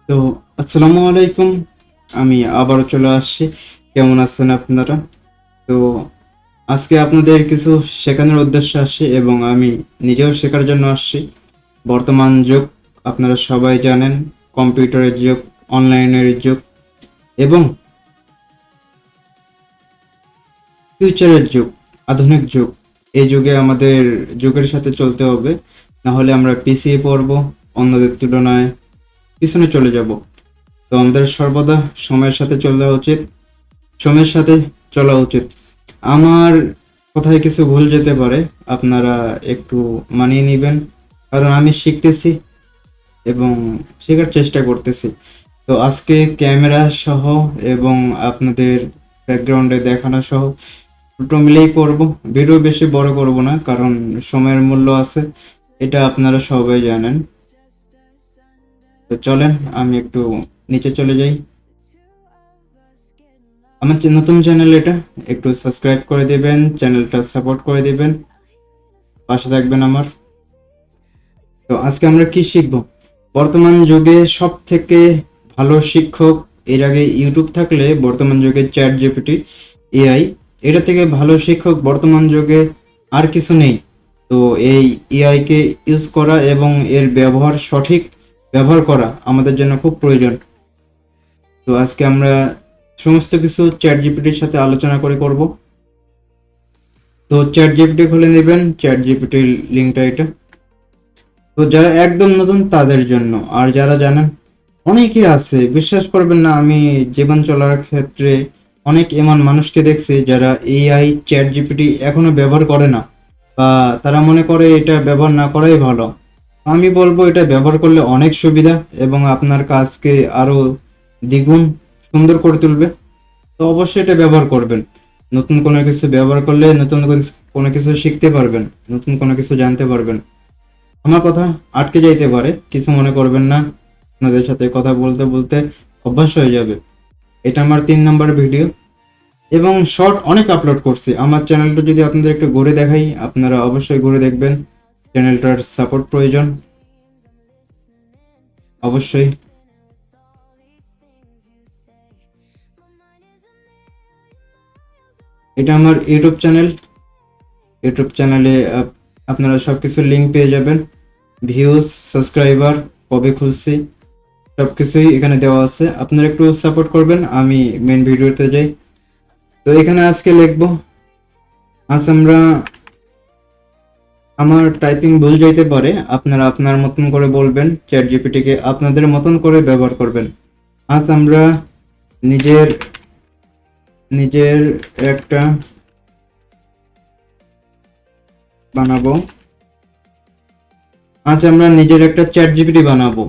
তো আসসালামু আলাইকুম। আমি আবারও চলে আসছি। কেমন আছেন আপনারা? তো আজকে আপনাদের কিছু শেখানোর উদ্দেশ্যে আসছি এবং আমি নিজেও শেখার জন্য আসছি। বর্তমান যুগ আপনারা সবাই জানেন, কম্পিউটারের যুগ, অনলাইনের যুগ এবং ফিউচারের যুগ, আধুনিক যুগ। এই যুগে আমাদের যুগের সাথে চলতে হবে, না হলে আমরা পিছিয়ে পড়ব, অন্যদের তুলনায় পিছনে চলে যাব। তো আমাদের সর্বদা সময়ের সাথে চলা উচিত, সময়ের সাথে চলা উচিত। আমার কথায় কিছু ভুল যেতে পারে, আপনারা একটু মানিয়ে নেবেন, কারণ আমি শিখতেছি এবং শেখার চেষ্টা করতেছি। তো আজকে ক্যামেরা সহ এবং আপনাদের ব্যাকগ্রাউন্ডে দেখানো সহ দুটো মিলেই করব। ভিডিও বেশি বড় করব না, কারণ সময়ের মূল্য আছে, এটা আপনারা সবাই জানেন। তো চলেন আমি একটু নিচে চলে যাই। আমার নতুন চ্যানেল, এটা একটু সাবস্ক্রাইব করে দিবেন, চ্যানেলটা সাপোর্ট করে দিবেন, পাশে থাকবেন আমার। তো আজকে আমরা কি শিখব? বর্তমান যুগে সব থেকে ভালো শিক্ষক, এর আগে ইউটিউব থাকলে বর্তমান যুগে চ্যাট জিপিটি, এআই, এটা থেকে ভালো শিক্ষক বর্তমান যুগে আর কিছু নেই। তো এই এআই কে ইউজ করা এবং এর ব্যবহার, সঠিক ব্যবহার করা আমাদের জন্য খুব প্রয়োজন। তো আজকে আমরা সমস্ত কিছু চ্যাট জিপিটির সাথে আলোচনা করে করব। তো চ্যাট জিপিটি খুলে নেবেন, চ্যাট জিপিটির লিঙ্কটা এটা। তো যারা একদম নতুন তাদের জন্য, আর যারা জানেন, অনেকে আছে, বিশ্বাস করবেন না, আমি জীবন চলার ক্ষেত্রে অনেক এমন মানুষকে দেখছি যারা এআই চ্যাট জিপিটি এখনো ব্যবহার করে না, বা তারা মনে করে এটা ব্যবহার না করাই ভালো। আমি বলবো এটা ব্যবহার করলে অনেক সুবিধা এবং আপনার কাজকে আরো দ্বিগুণ সুন্দর করে তুলবে। তো অবশ্যই এটা ব্যবহার করবেন। নতুন কোনো কিছু ব্যবহার করলে নতুন কোনো কিছু শিখতে পারবেন, নতুন কোনো কিছু জানতে পারবেন। আমার কথা আটকে যাইতে পারে, কিছু মনে করবেন না, আপনাদের সাথে কথা বলতে বলতে অভ্যাস হয়ে যাবে। এটা আমার 3 নম্বর ভিডিও এবং শর্ট অনেক আপলোড করছি। আমার চ্যানেলটা যদি আপনাদের একটু ঘুরে দেখাই, আপনারা অবশ্যই ঘুরে দেখবেন। চ্যানেলটার সাপোর্ট প্রয়োজন অবশ্যই। এটা আমার ইউটিউব চ্যানেল। ইউটিউব চ্যানেলে আপনারা সব কিছুর লিঙ্ক পেয়ে যাবেন, ভিউজ, সাবস্ক্রাইবার, কবে খুলছি, সব কিছুই এখানে দেওয়া আছে। আপনারা একটু সাপোর্ট করবেন। আমি মেন ভিডিওতে যাই। তো এখানে আজকে লিখবো, আজ আমরা, আমার টাইপিং ভুল যাইতে পারে, আপনারা আপনার মতন করে বলবেন, চ্যাট জিপিটিকে আপনাদের মতন করে ব্যবহার করবেন। আজ আমরা নিজের নিজের একটা বানাবো। আজ আমরা নিজের একটা চ্যাট জিপিটি বানাবো,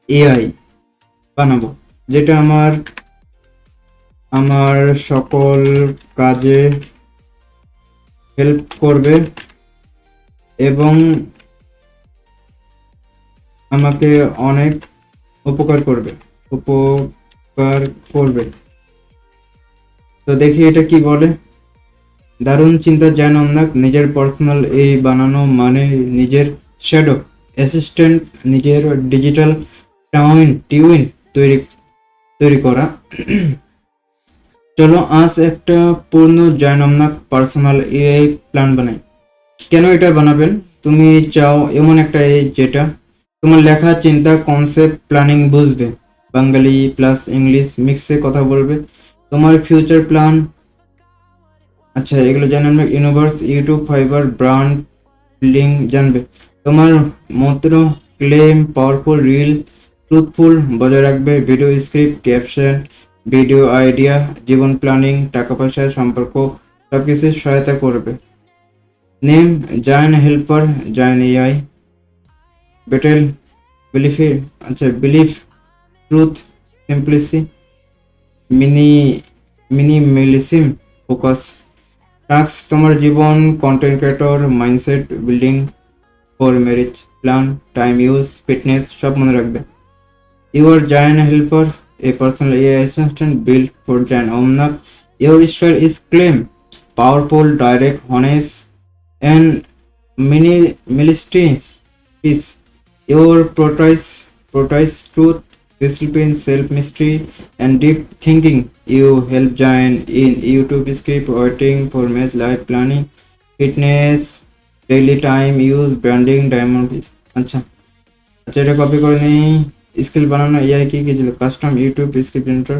এআই বানাবো, যেটা আমার আমার সকল কাজে হেল্প করবে এবং আমাকে অনেক উপকার করবে, উপকার করবে। তো দেখি এটা কি বলে। দারুণ চিন্তা জ্ঞান অন্যাক, নিজের পার্সোনাল এই বানানো মানে নিজের শ্যাডো অ্যাসিস্ট্যান্ট, নিজের ডিজিটাল টিউইন তৈরি তৈরি করা। চলো আজ একটা পূর্ণ জয়নমনাক পার্সোনাল এআই প্ল্যান বানাই। কেন এটা বানাবেন? তুমি চাও এমন একটা এআই যেটা তোমার লেখা, চিন্তা, কনসেপ্ট, প্ল্যানিং বুঝবে, বাঙালি প্লাস ইংলিশ মিক্সে কথা বলবে, তোমার ফিউচার প্ল্যান, আচ্ছা এগুলো জানেন, universe, YouTube, Fiverr, brand link জানবে, তোমার মন্ত্র, ক্লেম, পাওয়ারফুল, রিল, ট্রুথফুল বজায় রাখবে, video script, caption, video idea, জীবন প্ল্যানিং, টাকা পয়সা, সম্পর্ক, সবকিছু সহায়তা করবে। Name, join helper, join AI, battle, বিলিফে, আচ্ছা belief, truth, simplicity, mini minimalism, focus, task, তোমার জীবন, content creator, mindset building, for marriage, plan, time use, fitness, সব মনে রাখবে। Your giant helper, a personal AI assistant build for giant ওমনাক, your style is calm, powerful, direct, honest and minimalistic piece. Your portrays truth, discipline, self-mystery, and deep thinking. You help join in YouTube script writing, format, life planning, fitness, daily time use, branding, diamond piece. আচ্ছা আচ্ছা, এটা copy করে নিই। Skill বানানো AI কি কি ছিল? Custom YouTube script generator,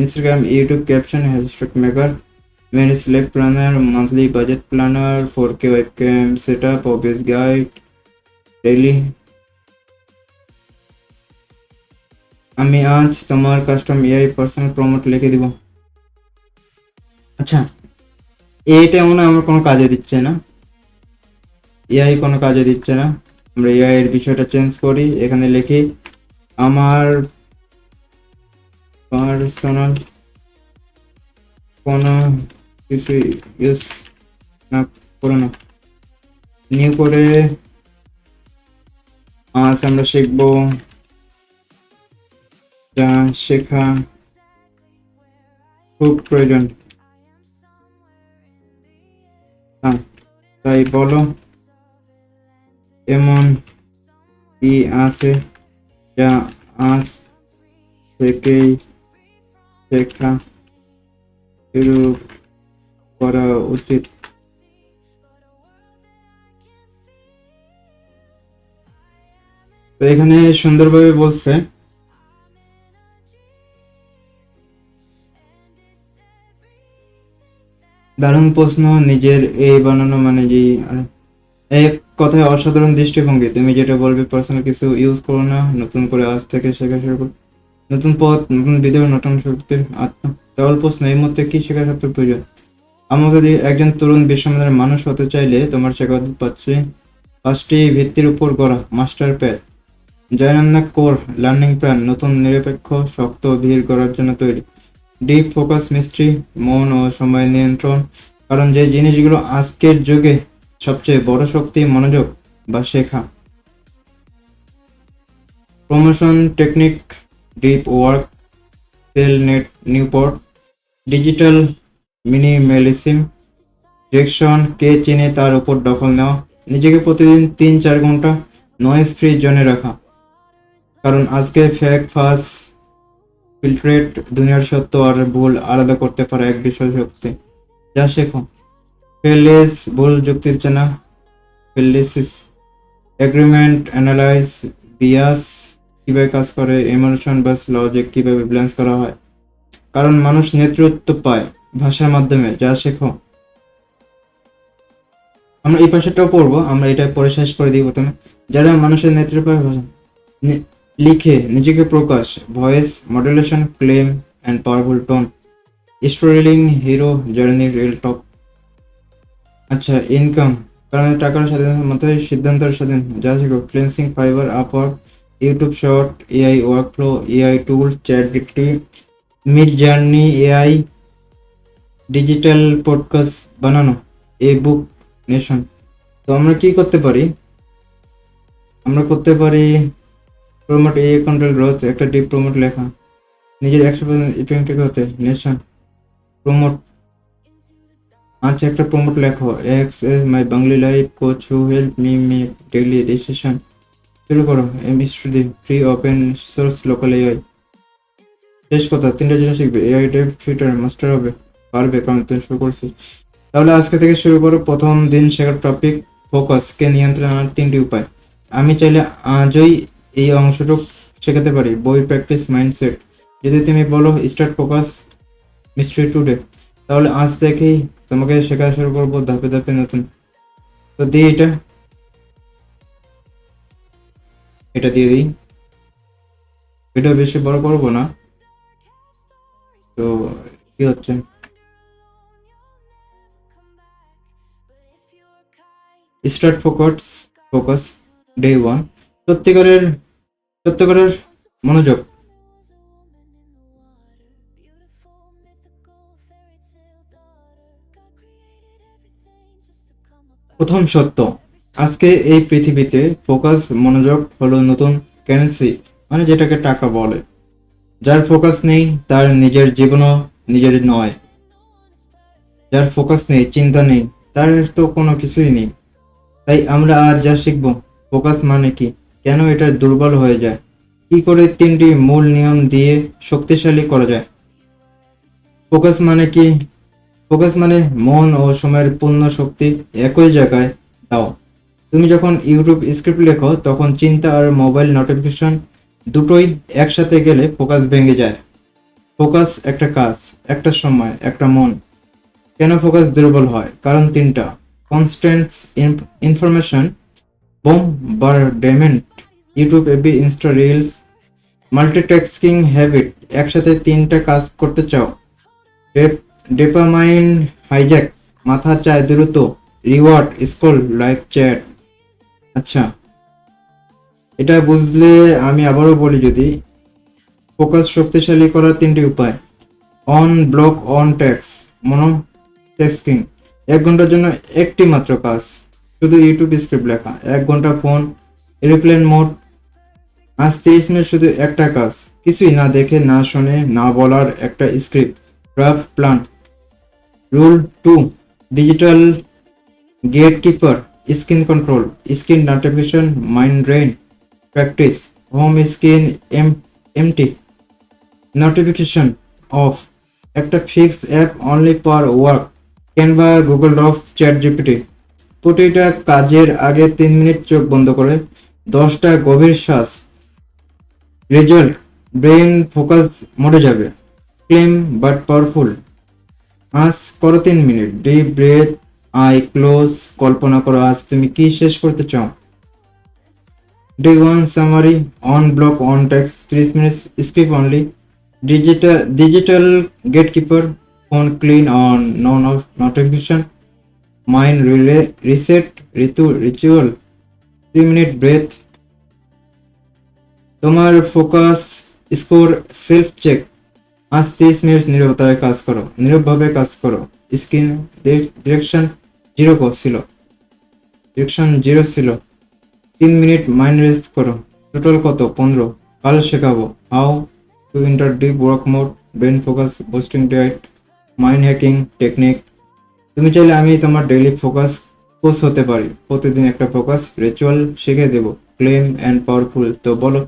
Instagram YouTube caption, hashtag maker, manage life planner, monthly budget planner, 4K webcam setup, office guide, daily. আমি আজ তোমার কাস্টম এআই পার্সোনাল প্রমোট লিখে দিব। আচ্ছা, এইটা মনে হয় আমার কোনো কাজে দিচ্ছে না, এআই কোনো কাজে দিচ্ছে না। আমরা এআই এর বিষয়টা চেঞ্জ করি, এখানে লিখি আমার পার্সোনাল কোনো কিছু ইউজ না করো না। নিউ করে আজ আমরা শিখবো যা শেখা খুব প্রয়োজন। হ্যাঁ, তাই বলো এমন কি আছে যা আজ থেকেই শেখা শুরু করা উচিত? তো এখানে সুন্দরভাবে বলছে দারুণ প্রশ্ন, নিজের এই বানানো মানে যে এক কথায় অসাধারণ দৃষ্টিভঙ্গি। তুমি যেটা বলবে পার্সোনাল কিছু ইউজ করো না, নতুন করে আজ থেকে শেখা শুরু করো, নতুন পথ, নতুন ভিডিও, নতুন শক্তির আত্মা। তাহলে প্রশ্ন, এই মুহূর্তে কি শেখার সবচেয়ে প্রয়োজন? আমার যদি একজন তরুণ বিশ্বমানের মানুষ হতে চাইলে তোমার শেখা পাচ্ছে পাঁচটি ভিত্তির উপর গড়া মাস্টার প্যাড, জয়নান্না কোর লার্নিং প্ল্যান, নতুন নিরপেক্ষ শক্ত ভিড় করার জন্য তৈরি, ডিপ ফোকাস মিস্ট্রি, মন ও সময় নিয়ন্ত্রণ। কারণ যে জিনিসগুলো আজকের যুগে সবচেয়ে বড় শক্তি, মনোযোগ বা শেখা। প্রমোশন টেকনিক, ডিপ ওয়ার্ক, সেল নেট নিউপোর্ট, ডিজিটাল মিনিমালিজম, ডিরেকশন, কে চিনে তার উপর দখল নেওয়া, নিজেকে প্রতিদিন 3-4 ঘন্টা নয়েজ ফ্রি জোনে রাখা। কারণ আজকে ফেক ফাস ফিল্ট্রেট দুনিয়ার সত্য আর ভুল আলাদা করতে পারে এক বিশাল শক্তি। যা শেখো ফেললেস, ভুল যুক্তির চেনা, ফেললেসিস, এগ্রিমেন্ট অ্যানালাইজ, বিয়াস কিভাবে কাজ করে, ইমোশন বাস লজিক কিভাবে ব্যালেন্স করা হয়। কারণ মানুষ নেতৃত্ব পায় ভাষার মাধ্যমে। যা শেখো। আমরা এই পাশেটাও পড়বো, আমরা এটা পরে শেষ করে দিই। প্রথমে যারা মানুষের নেতৃত্ব পায় ভাষা লিখে নিজেকে প্রকাশ, voice modulation, calm and powerful tone, storytelling, hero journey, real top. আচ্ছা, ইনকাম, কারণ টাকার স্বাধীনতার মধ্যে সিদ্ধান্তের স্বাধীন। যা শেখো freelancing, Fiverr, Upwork, YouTube short, AI workflow, AI tool, chat GPT, Midjourney AI, digital podcast বানানো, ই বুক নেশন। তো আমরা কি করতে পারি? আমরা করতে পারি প্রমোট এআই কন্ট্রোল গ্রোথ, একটা ডিপ প্রমোট লেখা, নিজের 100% ইফেক্টিভ হতে নেশন প্রমোট। আচ্ছা, একটা প্রমোট লেখো, act as my Bengali life coach who help me make daily decision. শুরু করো, M studio, free open source local AI. শেষ কথা, 3টা জিনিস শিখবে, এআই ডেভ ফিটার মাস্টার হবে পারবে, কারণ তুমি শুরু করছিস। তাহলে আজকে থেকে শুরু করো। প্রথম দিন শেখার টপিক, ফোকাসকে নিয়ন্ত্রণে আনার 3টি উপায়। আমি চাইলে আজই এই অংশটুকু শেখাতে পারি, বই, প্র্যাকটিস, মাইন্ডসেট। যদি তুমি বলো স্টার্ট ফোকাস মিস্ট্রি টুডে, তাহলে আজ থেকেই তোমাকে শেখা শুরু করবো ধাপে ধাপে নতুন। তো দিই এটা দিয়ে দিই। এটা বেশি বড় করবো না। তো কি হচ্ছে, স্টার্ট ফোকাস ডে 1, সত্যিকারের সত্যিকারের মনোযোগ। প্রথম সত্য, আজকে এই পৃথিবীতে ফোকাস মনোযোগ হলো নতুন কারেন্সি, মানে যেটাকে টাকা বলে। যার ফোকাস নেই তার নিজের জীবনও নিজের নয়। যার ফোকাস নেই, চিন্তা নেই, তার তো কোনো কিছুই নেই। তাই আমরা আজ যা শিখব, ফোকাস মানে কি, কেন এটা দুর্বল হয়ে যায়, কি করে তিনটি মূল নিয়ম দিয়ে শক্তিশালী করা যায়। ফোকাস মানে কি? ফোকাস মানে মন ও সময়ের পূর্ণ শক্তি একই জায়গায় দাও। তুমি যখন ইউটিউব স্ক্রিপ্ট লেখো তখন চিন্তা আর মোবাইল নোটিফিকেশন দুটোই একসাথে গেলে ফোকাস ভেঙে যায়। ফোকাস একটা কাজ, একটা সময়, একটা মন। কেন ফোকাস দুর্বল হয়? কারণ তিনটা: constant information, bombardment, YouTube, FB, Insta reels, multitasking habit, একসাথে তিনটা কাজ করতে চাও। ডোপামাইন হাইজ্যাক, মাথা চায় দ্রুত রিওয়ার্ড, স্ক্রল, লাইভ চ্যাট। আচ্ছা, এটা বুঝলে আমি আবারও বলি, যদি ফোকাস শক্তিশালী করার তিনটি উপায়: on block one tax, mono texting, 1 ঘন্টার জন্য একটি মাত্র কাজ, শুধু ইউটিউব স্ক্রিপ্ট লেখা। 1 ঘন্টা ফোন এরোপ্লেন মোড, আজ 30 মিনিট শুধু একটা কাজ, কিছুই না দেখে না শুনে না বলার একটা script, rough plan. Rule 2, digital gatekeeper, screen control, screen notification, mind drain. Practice: home screen empty, notification off, একটা fix app only per work, Canva, Google Docs, chat GPT. প্রতিটা কাজের আগে 3 মিনিট চোখ বন্ধ করে 10টা গভীর শ্বাস। রেজাল্ট: ব্রেন ফোকাস মোডে যাবে। Calm but powerful. আজ করো 3 minute deep breath, eye close, কল্পনা করো আজ তুমি কি শেষ করতে চাও। Day 1 summary: one block one ট্যাক্স, 30 minute script only. Digital gatekeeper, phone clean on, non off notification, mind reset, ritual, 3 minute breath. তোমার ফোকাস স্কোর সেলফ চেক। আজ 30 মিনিট নীরবতায় কাজ করো, নীরবভাবে কাজ করো। স্ক্রিন ডিরেকশন জিরো ছিল, ডিরেকশন 0 ছিল। 3 মিনিট মাইন্ড রেস্ট করো। টোটাল কত? 15। কাল শেখাবো how to enter deep work mode, brain focus boosting diet, mind hacking technique. তুমি চাইলে আমি তোমার ডেইলি ফোকাস কোচ হতে পারি, প্রতিদিন একটা ফোকাস রিচুয়াল শিখে দেবো, ক্লেম অ্যান্ড পাওয়ারফুল। তো বলো,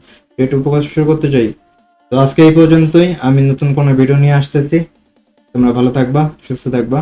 একটু ফোকাস শুরু করতে চাই? তো আজকে এই পর্যন্তই, আমি নতুন কোনো ভিডিও নিয়ে আসতেছি। তোমরা ভালো থাকবা, সুস্থ থাকবা।